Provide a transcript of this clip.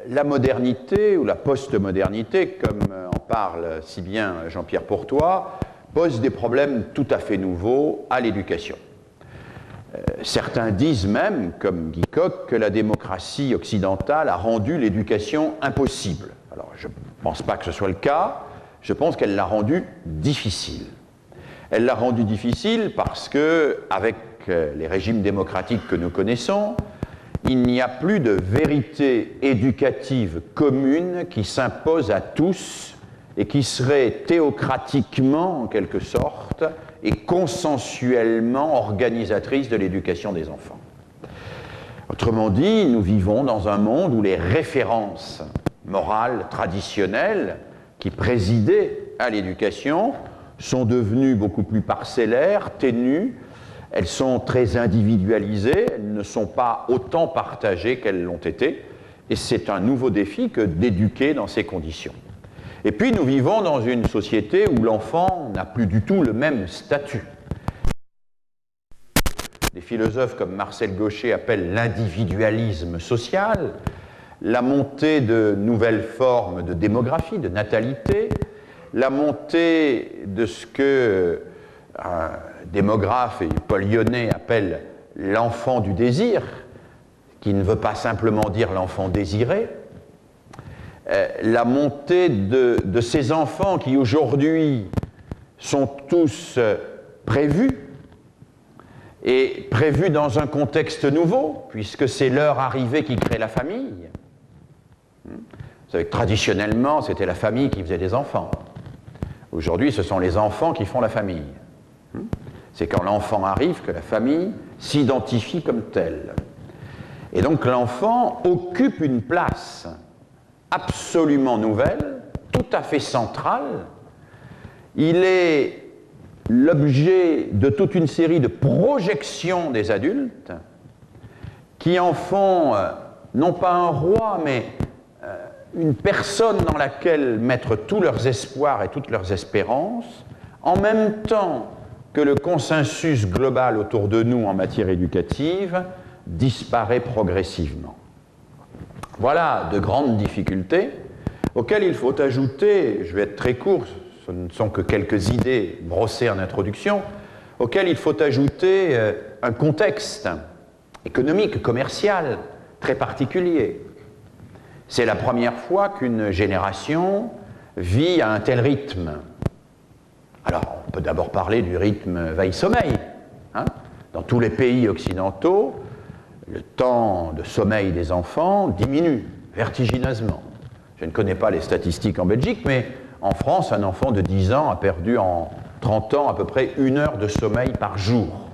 la modernité ou la post-modernité, comme en parle si bien Jean-Pierre Pourtois, pose des problèmes tout à fait nouveaux à l'éducation. Certains disent même, comme Guy Coq, que la démocratie occidentale a rendu l'éducation impossible. Alors, je ne pense pas que ce soit le cas, je pense qu'elle l'a rendue difficile. Elle l'a rendue difficile parce que, avec les régimes démocratiques que nous connaissons, il n'y a plus de vérité éducative commune qui s'impose à tous et qui serait théocratiquement, en quelque sorte, et consensuellement organisatrice de l'éducation des enfants. Autrement dit, nous vivons dans un monde où les références morales traditionnelles qui présidaient à l'éducation sont devenues beaucoup plus parcellaires, ténues, elles sont très individualisées, elles ne sont pas autant partagées qu'elles l'ont été, et c'est un nouveau défi que d'éduquer dans ces conditions. Et puis nous vivons dans une société où l'enfant n'a plus du tout le même statut. Des philosophes comme Marcel Gauchet appellent l'individualisme social, la montée de nouvelles formes de démographie, de natalité, la montée de ce que un démographe et Paul Lyonnais appelle l'enfant du désir, qui ne veut pas simplement dire l'enfant désiré, la montée de ces enfants qui aujourd'hui sont tous prévus, et prévus dans un contexte nouveau, puisque c'est leur arrivée qui crée la famille. Vous savez que traditionnellement, c'était la famille qui faisait des enfants. Aujourd'hui, ce sont les enfants qui font la famille. C'est quand l'enfant arrive que la famille s'identifie comme telle. Et donc l'enfant occupe une place absolument nouvelle, tout à fait centrale. Il est l'objet de toute une série de projections des adultes qui en font non pas un roi, mais une personne dans laquelle mettre tous leurs espoirs et toutes leurs espérances, en même temps que le consensus global autour de nous en matière éducative disparaît progressivement. Voilà de grandes difficultés auxquelles il faut ajouter, je vais être très court, ce ne sont que quelques idées brossées en introduction, auxquelles il faut ajouter un contexte économique, commercial, très particulier. C'est la première fois qu'une génération vit à un tel rythme. Alors, on peut d'abord parler du rythme veille-sommeil. Dans tous les pays occidentaux, le temps de sommeil des enfants diminue vertigineusement. Je ne connais pas les statistiques en Belgique, mais en France, un enfant de 10 ans a perdu en 30 ans à peu près 1 heure de sommeil par jour.